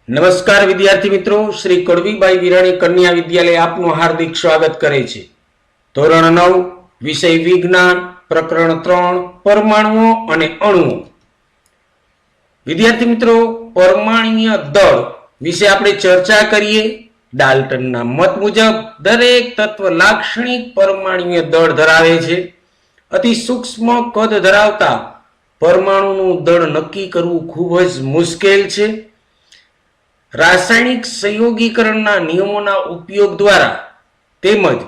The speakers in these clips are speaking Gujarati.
નમસ્કાર વિદ્યાર્થી મિત્રો, શ્રી કડવીબાઈ વિરાણી કન્યા વિદ્યાલય આપનું હાર્દિક સ્વાગત કરે છે. ધોરણ 9 વિષય વિજ્ઞાન, પ્રકરણ 3 પરમાણુઓ અને અણુઓ. વિદ્યાર્થી મિત્રો, પરમાણ્વીય દળ વિશે આપણે ચર્ચા કરીએ. ડાલ્ટનના મત મુજબ દરેક તત્વ લાક્ષણિક પરમાણ્વીય દળ ધરાવે છે. અતિ સૂક્ષ્મ કદ ધરાવતા પરમાણુનું દળ નક્કી કરવું ખૂબ જ મુશ્કેલ છે. રાસાયણિક સંયોગીકરણના નિયમોના ઉપયોગ દ્વારા તેમજ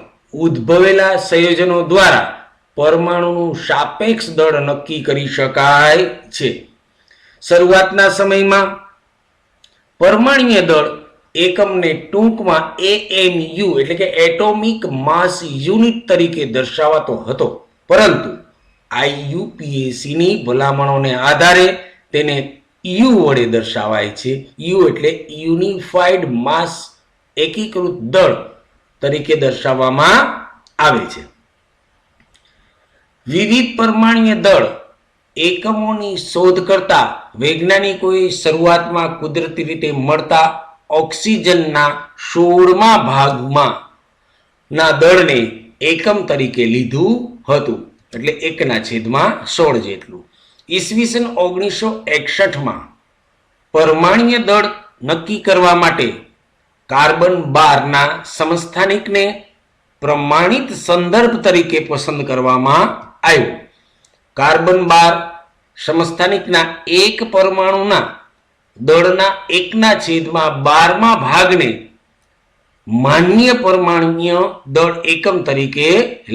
ઉદ્ભવેલા સંયોજનો દ્વારા પરમાણુનું સાપેક્ષ દળ નક્કી કરી શકાય છે. શરૂઆતના સમયમાં પરમાણ્વીય દળ એકમને ટૂંકમાં AMU એટલે કે એટોમિક માસ યુનિટ તરીકે દર્શાવાતો હતો, પરંતુ IUPAC ની ભલામણોને આધારે તેને U વડે દર્શાવાય છે. U એટલે યુનિફાઈડ માસ એકીકૃત દળ તરીકે દર્શાવવામાં આવે છે. વિવિધ પરમાણ્વીય દળ એકમોની શોધ કરતા વૈજ્ઞાનિકોએ શરૂઆતમાં કુદરતી રીતે મળતા ઓક્સિજનના 16મા ભાગમાં ના દળને એકમ તરીકે લીધું હતું, એટલે 1/16 જેટલું. ઈસવીસન 1961માં પરમાણ્વીય દળ નક્કી કરવા માટે કાર્બન 12ના સમસ્થાનિકને પ્રમાણિત સંદર્ભ તરીકે પસંદ કરવામાં આવ્યો. કાર્બન 12 સમસ્થાનિકના એક પરમાણુના દળના 1/12મા ભાગને માન્ય પરમાણ્વીય દળ એકમ તરીકે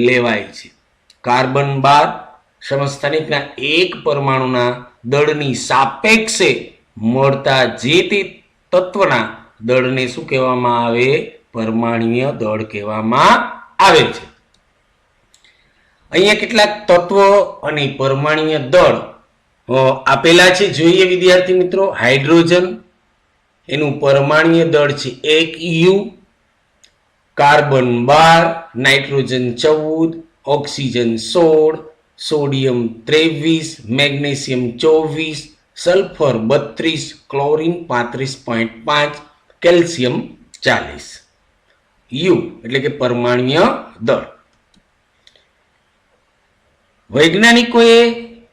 લેવાય છે. કાર્બન 12 સમસ્થાનિકના એક પરમાણુના દળની સાપેક્ષે મળતા જે તે તત્વના દળને શું કહેવામાં આવે? પરમાણ્વીય દળ કહેવામાં આવે છે. અહીંયા કેટલાક તત્વો અને પરમાણ્વીય દળ આપેલા છે, જોઈએ વિદ્યાર્થી મિત્રો. હાઇડ્રોજન, એનું પરમાણ્વીય દળ છે 1U, carbon 12, nitrogen 14, oxygen 16, sodium 23, magnesium 24, sulphur 32, chlorine 35.5, calcium 40. U એટલે કે પરમાણ્વીય દળ. વૈજ્ઞાનિકોએ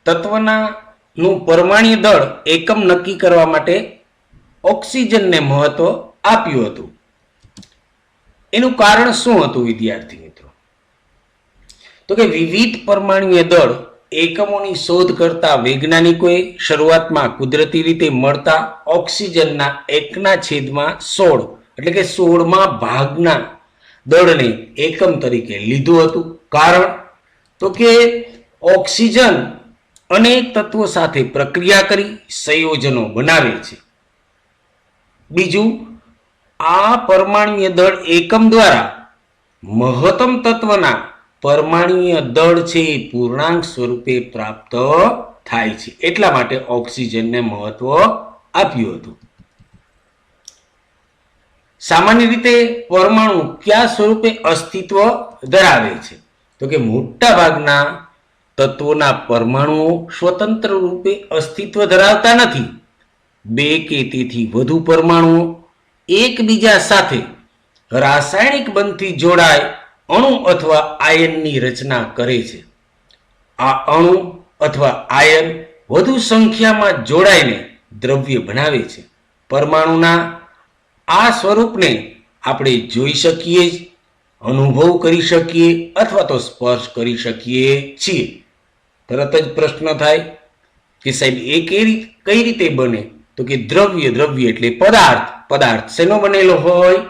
તત્વનું પરમાણ્વીય દળ એકમ નક્કી કરવા માટે ઓક્સિજનને મહત્વ આપ્યું હતું. એનું કારણ શું હતું વિદ્યાર્થી મિત્રો? તો કે વિવિધ પરમાણ્વીય દળ એકમોની શોધ કરતા વૈજ્ઞાનિકોએ શરૂઆતમાં કુદરતી રીતે મળતા ઓક્સિજનના 1/16 એટલે કે 16મા ભાગના દળને એકમ તરીકે લીધું હતું. કારણ તો કે ઓક્સિજન અનેક તત્વો સાથે પ્રક્રિયા કરી સંયોજનો બનાવે છે. બીજું, આ પરમાણ્વીય દળ એકમ દ્વારા મહત્તમ તત્વના પરમાણ્વીય દળ છે એ પૂર્ણાંક સ્વરૂપે પ્રાપ્ત થાય છે. એટલા માટે ઓક્સિજનને મહત્વ આપ્યું હતું. સામાન્ય રીતે પરમાણુ કયા સ્વરૂપે અસ્તિત્વ ધરાવે છે? તો કે મોટા ભાગના તત્વોના પરમાણુઓ સ્વતંત્ર રૂપે અસ્તિત્વ ધરાવતા નથી. બે કે તેથી વધુ પરમાણુઓ એકબીજા સાથે રાસાયણિક બંધથી જોડાય અણુ અથવા આયનની રચના કરે છે. આ અણુ અથવા આયન વધુ સંખ્યામાં જોડાઈને દ્રવ્ય બનાવે છે. પરમાણુના આ સ્વરૂપને આપણે જોઈ શકીએ, અનુભવ કરી શકીએ અથવા તો સ્પર્શ કરી શકીએ છીએ. તરત જ પ્રશ્ન થાય કે સાહેબ એ કઈ રીતે બને? તો કે દ્રવ્ય એટલે પદાર્થ શેનો બનેલો હોય?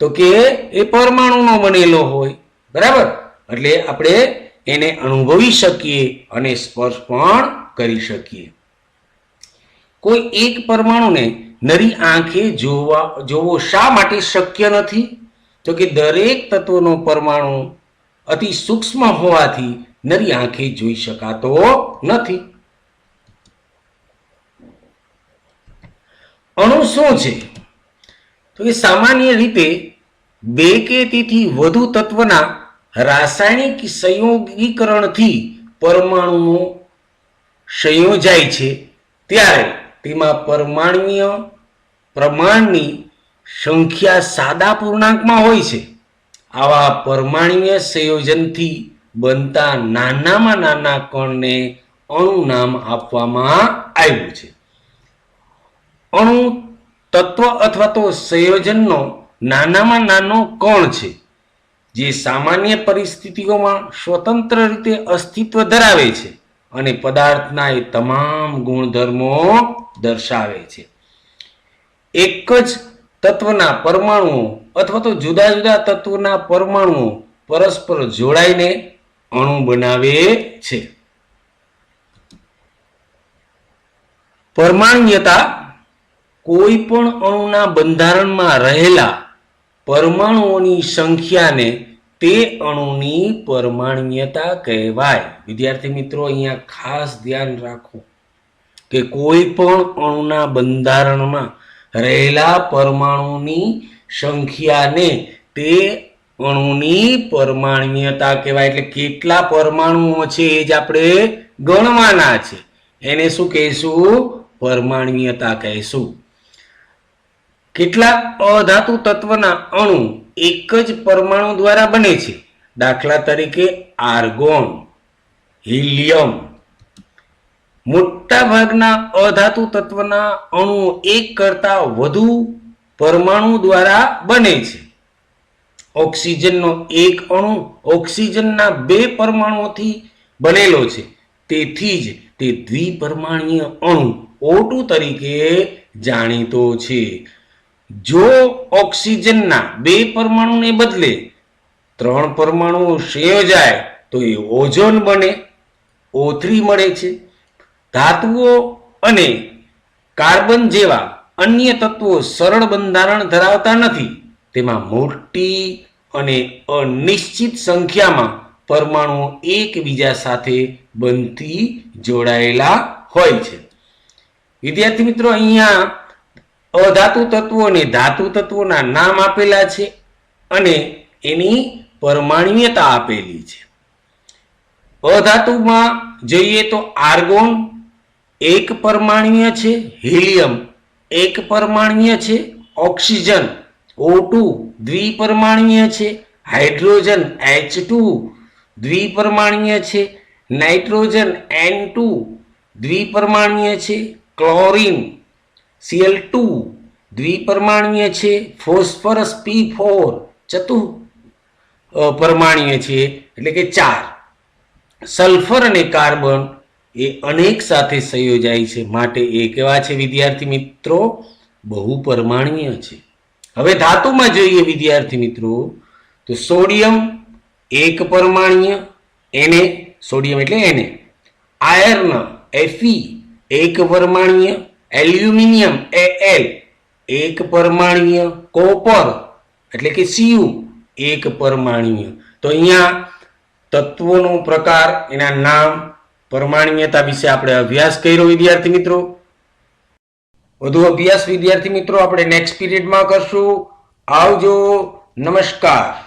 તો કે એ પરમાણુનો બનેલો હોય, બરાબર? એટલે આપણે એને અનુભવી શકીએ અને સ્પર્શ પણ કરી શકીએ. કોઈ એક પરમાણુને નરી આંખે જોવો શા માટે શક્ય નથી? તો કે દરેક તત્વનો પરમાણુ અતિ સૂક્ષ્મ હોવાથી નરી આંખે જોઈ શકાતો નથી. અણુ શું છે? તો કે સામાન્ય રીતે બે કે તેથી વધુ તત્વના રાસાયણિક સંયોગીકરણથી પરમાણુઓ સંયોજાય છે ત્યારે તેમાં પરમાણ્વીય પ્રમાણની સંખ્યા સાદા પૂર્ણાંકમાં હોય છે. આવા પરમાણ્વીય સંયોજનથી બનતા નાનામાં નાના કણને અણુ નામ આપવામાં આવ્યું છે. અણુ તત્વ અથવા તો સંયોજનનો નાનામાં નાનો કણ છે જે સામાન્ય પરિસ્થિતિઓમાં સ્વતંત્ર રીતે અસ્તિત્વ ધરાવે છે અને પદાર્થના એ તમામ ગુણધર્મો દર્શાવે છે. એક જ તત્વના પરમાણુઓ અથવા તો જુદા જુદા તત્વના પરમાણુઓ પરસ્પર જોડાઈને અણુ બનાવે છે. પરમાણ્વીયતા કોઈ પણ અણુના બંધારણમાં રહેલા પરમાણુઓની સંખ્યાને તે અણુની પરમાણ્વીયતા કહેવાય. વિદ્યાર્થી મિત્રો, અહીંયા ખાસ ધ્યાન રાખો કે કોઈ પણ અણુના બંધારણમાં રહેલા પરમાણુની સંખ્યાને તે અણુની પરમાણ્વીયતા કહેવાય. એટલે કેટલા પરમાણુઓ છે એ જ આપણે ગણવાના છે. એને શું કહીશું? પરમાણ્વીયતા કહીશું. કેટલાક અધાતુ તત્વના અણુ એક જ પરમાણુ દ્વારા બને છે. દાખલા તરીકે આર્ગોન, હિલિયમ. મોટા ભાગના અધાતુ તત્વના અણુઓ એક કરતા વધુ પરમાણુ દ્વારા બને છે. ઓક્સિજનનો એક અણુ ઓક્સિજનના 2 પરમાણુઓથી બનેલો છે. તેથી જ તે દ્વિપરમાણ્વીય અણુ O2 તરીકે જાણીતો છે. જો ઓક્સિજનના 2 પરમાણુને બદલે 3 પરમાણુઓ સંયોજાય તો એ ઓઝોન બને, O3 મળે છે. ધાતુઓ અને કાર્બન જેવા અન્ય તત્વો સરળ બંધારણ ધરાવતા નથી. તેમાં મોટી અને અનિશ્ચિત સંખ્યામાં પરમાણુઓ એકબીજા સાથે બનતી જોડાયેલા હોય છે. વિદ્યાર્થી મિત્રો, અહીંયા અધાતુ તત્વો અને ધાતુ તત્વોના નામ આપેલા છે અને એની પરમાણ્વીયતા આપેલી છે. અધાતુમાં જોઈએ તો આર્ગોન એક પરમાણ્વીય છે, હિલિયમ એક પરમાણ્વીય છે, ઓક્સિજન O2 દ્વિપરમાણ્વીય છે, હાઇડ્રોજન H2 દ્વિપરમાણ્વીય છે, નાઇટ્રોજન N2 દ્વિપરમાણ્વીય છે, ક્લોરીન Cl2 દ્વિપરમાણ્વીય છે, ફોસ્ફરસ P4 ચતુપરમાણ્વીય છે એટલે કે 4. સલ્ફર અને કાર્બન એ અનેક સાથે સંયોજાય છે, માટે એ કેવા છે વિદ્યાર્થી મિત્રો? બહુપરમાણ્વીય છે. હવે ધાતુમાં જોઈએ વિદ્યાર્થી મિત્રો તો સોડિયમ એક પરમાણ્વીય, Na સોડિયમ એટલે Na. આયર્ન Fe એક પરમાણ્વીય, એલ્યુમિનિયમ Al એક પરમાણ્વીય, કોપર એટલે કે Cu એક પરમાણ્વીય. તો અહીંયા તત્વોનો પ્રકાર, એના નામ, પરમાણ્વીયતા વિશે આપણે અભ્યાસ કર્યો વિદ્યાર્થી મિત્રો. વધુ અભ્યાસ વિદ્યાર્થી મિત્રો આપણે નેક્સ્ટ પીરિયડમાં કરશું. આવજો. નમસ્કાર.